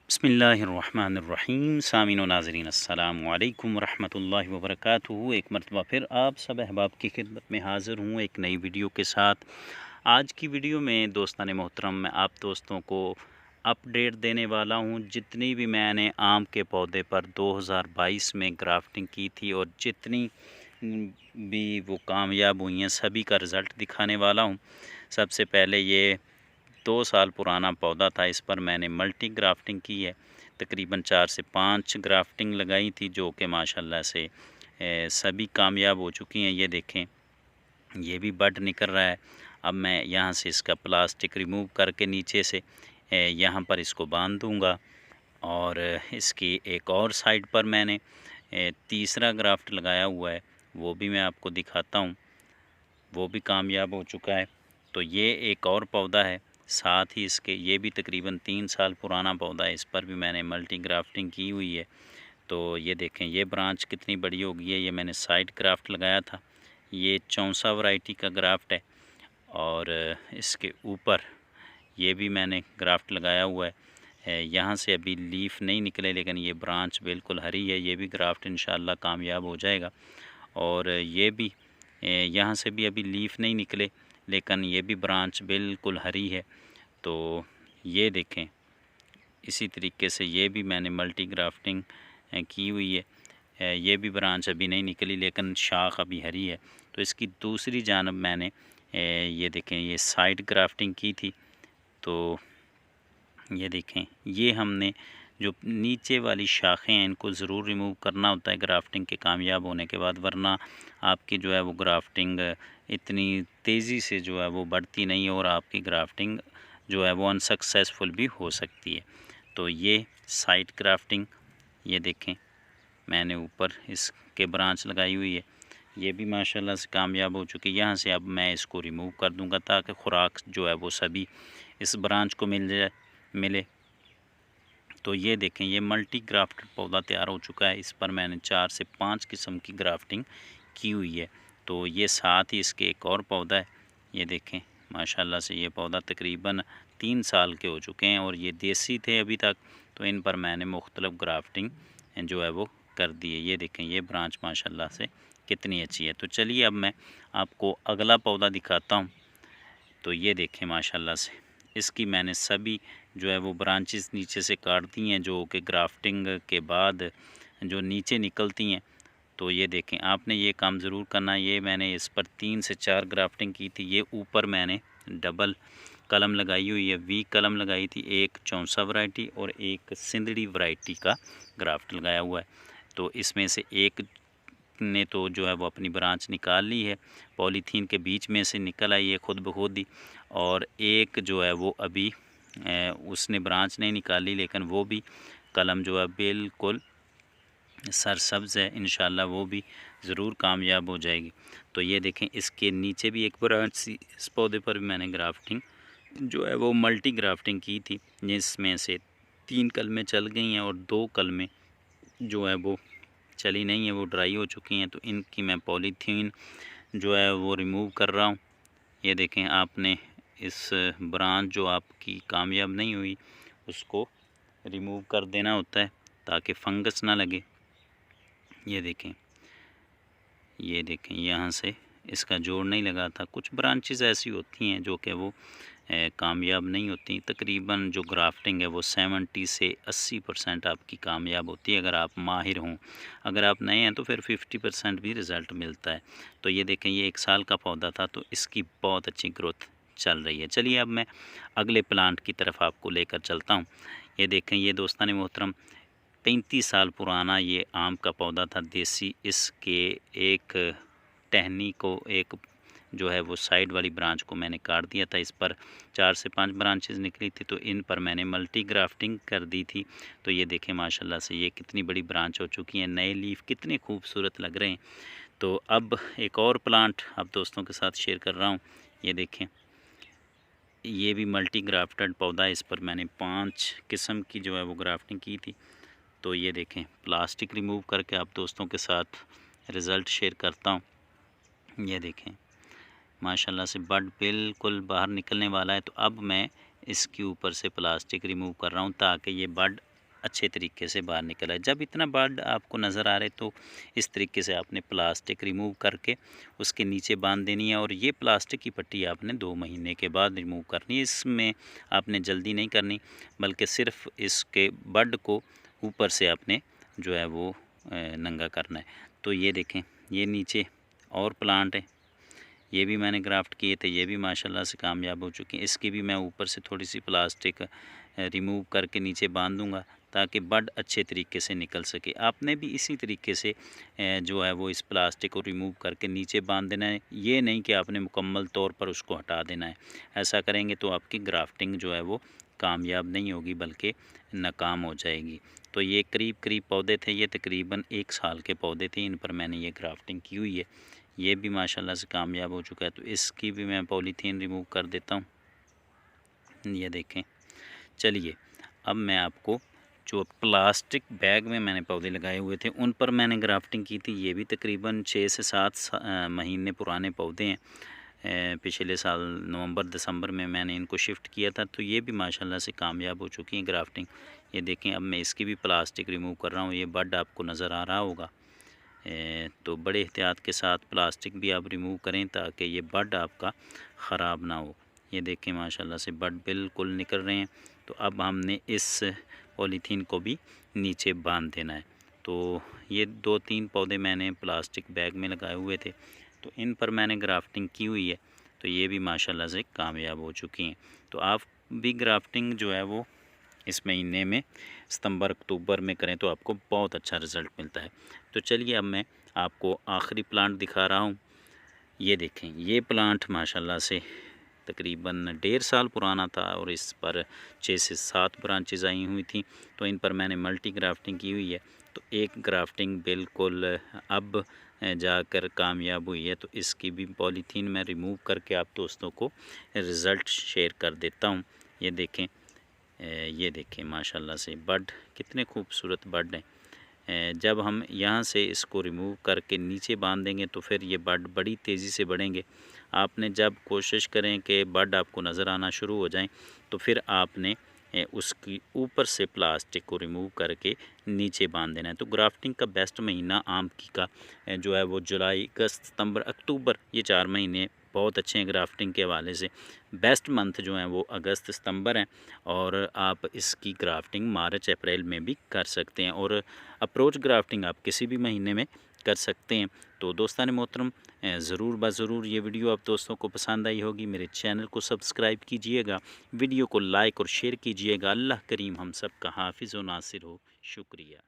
बिस्मिल्लाहिर्रहमानिर्रहीम। सामीन व नाज़रीन अस्सलामु अलैकुम रहमतुल्लाहि व बरकातुहू। एक मरतबा फिर आप सब अहबाब की खिदमत में हाज़िर हूँ एक नई वीडियो के साथ। आज की वीडियो में दोस्तान मोहतरम मैं आप दोस्तों को अपडेट देने वाला हूँ। जितनी भी मैंने आम के पौधे पर 2022 में ग्राफ्टिंग की थी और जितनी भी वो कामयाब हुई हैं सभी का रिज़ल्ट दिखाने वाला हूँ। सबसे पहले ये 2 साल पुराना पौधा था, इस पर मैंने मल्टी ग्राफ्टिंग की है। तकरीबन 4 से 5 ग्राफ्टिंग लगाई थी जो कि माशाल्लाह से सभी कामयाब हो चुकी हैं। ये देखें, ये भी बड निकल रहा है। अब मैं यहाँ से इसका प्लास्टिक रिमूव करके नीचे से यहाँ पर इसको बांध दूँगा और इसकी एक और साइड पर मैंने तीसरा ग्राफ्ट लगाया हुआ है, वो भी मैं आपको दिखाता हूँ। वो भी कामयाब हो चुका है। तो ये एक और पौधा है साथ ही इसके, ये भी तकरीबन 3 साल पुराना पौधा है। इस पर भी मैंने मल्टी ग्राफ्टिंग की हुई है। तो ये देखें, ये ब्रांच कितनी बड़ी हो गई है। ये मैंने साइड ग्राफ्ट लगाया था, ये चौंसा वैरायटी का ग्राफ्ट है। और इसके ऊपर ये भी मैंने ग्राफ्ट लगाया हुआ है। यहाँ से अभी लीफ नहीं निकले लेकिन ये ब्रांच बिल्कुल हरी है। ये भी ग्राफ्ट इंशाल्लाह कामयाब हो जाएगा। और ये भी यहाँ से भी अभी लीफ नहीं निकले लेकिन ये भी ब्रांच बिल्कुल हरी है। तो ये देखें, इसी तरीके से ये भी मैंने मल्टी ग्राफ्टिंग की हुई है। ये भी ब्रांच अभी नहीं निकली लेकिन शाख अभी हरी है। तो इसकी दूसरी जानब मैंने ये देखें, ये साइड ग्राफ्टिंग की थी। तो ये देखें, ये हमने जो नीचे वाली शाखें हैं इनको ज़रूर रिमूव करना होता है ग्राफ्टिंग के कामयाब होने के बाद, वरना आपकी जो है वो ग्राफ्टिंग इतनी तेज़ी से जो है वो बढ़ती नहीं है और आपकी ग्राफ्टिंग जो है वो अनसक्सेसफुल भी हो सकती है। तो ये साइड ग्राफ्टिंग, ये देखें मैंने ऊपर इसके ब्रांच लगाई हुई है, ये भी माशाल्लाह से कामयाब हो चुकी है। यहाँ से अब मैं इसको रिमूव कर दूँगा ताकि खुराक जो है वो सभी इस ब्रांच को मिले। तो ये देखें, ये मल्टी ग्राफ्टेड पौधा तैयार हो चुका है। इस पर मैंने 4 से 5 किस्म की ग्राफ्टिंग की हुई है। तो ये साथ ही इसके एक और पौधा है, ये देखें माशाल्लाह से ये पौधा तकरीबन 3 साल के हो चुके हैं और ये देसी थे अभी तक। तो इन पर मैंने मुख्तलिफ ग्राफ्टिंग जो है वो कर दी है। ये देखें, ये ब्रांच माशाल्लाह से कितनी अच्छी है। तो चलिए अब मैं आपको अगला पौधा दिखाता हूँ। तो ये देखें माशाल्लाह से इसकी मैंने सभी जो है वो ब्रांचेस नीचे से काट दी हैं जो कि ग्राफ्टिंग के बाद जो नीचे निकलती हैं। तो ये देखें, आपने ये काम ज़रूर करना। ये मैंने इस पर 3 से 4 ग्राफ्टिंग की थी। ये ऊपर मैंने डबल कलम लगाई हुई है, वी कलम लगाई थी, एक चौंसा वैरायटी और एक सिंदड़ी वैरायटी का ग्राफ्ट लगाया हुआ है। तो इसमें से एक ने तो जो है वो अपनी ब्रांच निकाल ली है, पॉलीथीन के बीच में से निकल आई है खुद ब खुद ही। और एक जो है वो अभी उसने ब्रांच नहीं निकाली लेकिन वो भी कलम जो है बिल्कुल सरसब्ज़ है, इंशाल्लाह वो भी ज़रूर कामयाब हो जाएगी। तो ये देखें, इसके नीचे भी एक ब्रांच सी, इस पौधे पर भी मैंने ग्राफ्टिंग जो है वो मल्टी ग्राफ्टिंग की थी, जिसमें से 3 कलमें चल गई हैं और 2 कलमें जो है वो चली नहीं है, वो ड्राई हो चुकी हैं। तो इनकी मैं पॉलीथीन जो है वो रिमूव कर रहा हूँ। ये देखें, आपने इस ब्रांच जो आपकी कामयाब नहीं हुई उसको रिमूव कर देना होता है ताकि फंगस ना लगे। ये देखें, ये देखें, यहाँ से इसका जोड़ नहीं लगा था। कुछ ब्रांचेस ऐसी होती हैं जो कि वो कामयाब नहीं होती। तकरीबन जो ग्राफ्टिंग है वो 70 से 80% आपकी कामयाब होती है अगर आप माहिर हों। अगर आप नए हैं तो फिर 50% भी रिज़ल्ट मिलता है। तो ये देखें, ये 1 साल का पौधा था तो इसकी बहुत अच्छी ग्रोथ चल रही है। चलिए अब मैं अगले प्लांट की तरफ आपको लेकर चलता हूँ। ये देखें, ये दोस्तान मोहतरम 35 साल पुराना ये आम का पौधा था देसी। इसके एक टहनी को, एक जो है वो साइड वाली ब्रांच को मैंने काट दिया था। इस पर 4 से 5 ब्रांचेस निकली थी तो इन पर मैंने मल्टी ग्राफ्टिंग कर दी थी। तो ये देखें माशाल्लाह से ये कितनी बड़ी ब्रांच हो चुकी है, नए लीफ कितने खूबसूरत लग रहे हैं। तो अब एक और प्लांट अब दोस्तों के साथ शेयर कर रहा हूँ। ये देखें, ये भी मल्टी ग्राफ्टेड पौधा है। इस पर मैंने 5 किस्म की जो है वो ग्राफ्टिंग की थी। तो ये देखें, प्लास्टिक रिमूव करके आप दोस्तों के साथ रिज़ल्ट शेयर करता हूँ। ये देखें माशाल्लाह से बड बिल्कुल बाहर निकलने वाला है। तो अब मैं इसके ऊपर से प्लास्टिक रिमूव कर रहा हूँ ताकि ये बड अच्छे तरीके से बाहर निकल आए। जब इतना बड आपको नज़र आ रहे तो इस तरीके से आपने प्लास्टिक रिमूव करके उसके नीचे बांध देनी है। और ये प्लास्टिक की पट्टी आपने 2 महीने के बाद रिमूव करनी है। इसमें आपने जल्दी नहीं करनी, बल्कि सिर्फ इसके बड को ऊपर से आपने जो है वो नंगा करना है। तो ये देखें, ये नीचे और प्लांट है, ये भी मैंने ग्राफ्ट किए थे, ये भी माशाल्लाह से कामयाब हो चुके हैं। इसकी भी मैं ऊपर से थोड़ी सी प्लास्टिक रिमूव करके नीचे बांध दूँगा ताकि बड अच्छे तरीके से निकल सके। आपने भी इसी तरीके से जो है वो इस प्लास्टिक को रिमूव करके नीचे बांध देना है। ये नहीं कि आपने मुकम्मल तौर पर उसको हटा देना है। ऐसा करेंगे तो आपकी ग्राफ्टिंग जो है वो कामयाब नहीं होगी बल्कि नाकाम हो जाएगी। तो ये करीब पौधे थे, ये तकरीबन 1 साल के पौधे थे, इन पर मैंने ये ग्राफ्टिंग की हुई है। ये भी माशाल्लाह से कामयाब हो चुका है। तो इसकी भी मैं पॉलीथीन रिमूव कर देता हूँ। ये देखें। चलिए अब मैं आपको जो प्लास्टिक बैग में मैंने पौधे लगाए हुए थे उन पर मैंने ग्राफ्टिंग की थी। ये भी तकरीबन 6 से 7 महीने पुराने पौधे हैं। पिछले साल नवंबर दिसंबर में मैंने इनको शिफ्ट किया था। तो ये भी माशाल्लाह से कामयाब हो चुकी हैं ग्राफ्टिंग। ये देखें, अब मैं इसकी भी प्लास्टिक रिमूव कर रहा हूँ। ये बड आपको नज़र आ रहा होगा। तो बड़े एहतियात के साथ प्लास्टिक भी आप रिमूव करें ताकि ये बड आपका ख़राब ना हो। ये देखें माशाल्लाह से बड बिल्कुल निकल रहे हैं। तो अब हमने इस पॉलीथीन को भी नीचे बांध देना है। तो ये 2-3 पौधे मैंने प्लास्टिक बैग में लगाए हुए थे, तो इन पर मैंने ग्राफ्टिंग की हुई है। तो ये भी माशाल्लाह से कामयाब हो चुकी हैं। तो आप भी ग्राफ्टिंग जो है वो इस महीने में सितंबर अक्टूबर में करें तो आपको बहुत अच्छा रिज़ल्ट मिलता है। तो चलिए अब मैं आपको आखिरी प्लांट दिखा रहा हूँ। ये देखें, ये प्लांट माशाल्लाह से तकरीबन 1.5 साल पुराना था और इस पर 6 से 7 ब्रांचेज़ आई हुई थी। तो इन पर मैंने मल्टी ग्राफ्टिंग की हुई है। तो एक ग्राफ्टिंग बिल्कुल अब जाकर कामयाब हुई है। तो इसकी भी पॉलीथीन मैं रिमूव करके आप दोस्तों को रिज़ल्ट शेयर कर देता हूँ। ये देखें, ये देखें माशाल्लाह से बड कितने खूबसूरत बड हैं। जब हम यहाँ से इसको रिमूव करके नीचे बांध देंगे तो फिर ये बड बड़ी तेज़ी से बढ़ेंगे। आपने जब कोशिश करें कि बड आपको नज़र आना शुरू हो जाएं तो फिर आपने उसकी ऊपर से प्लास्टिक को रिमूव करके नीचे बांध देना है। तो ग्राफ्टिंग का बेस्ट महीना आम की का जो है वो जुलाई, अगस्त, सितंबर, अक्टूबर, ये 4 महीने बहुत अच्छे हैं ग्राफ्टिंग के हवाले से। बेस्ट मंथ जो हैं वो अगस्त सितंबर हैं और आप इसकी ग्राफ्टिंग मार्च अप्रैल में भी कर सकते हैं और अप्रोच ग्राफ्टिंग आप किसी भी महीने में कर सकते हैं। तो दोस्तान मोहतरम, ज़रूर ये वीडियो आप दोस्तों को पसंद आई होगी। मेरे चैनल को सब्सक्राइब कीजिएगा, वीडियो को लाइक और शेयर कीजिएगा। अल्लाह करीम हम सब का हाफिज़ व नासिर हो। शुक्रिया।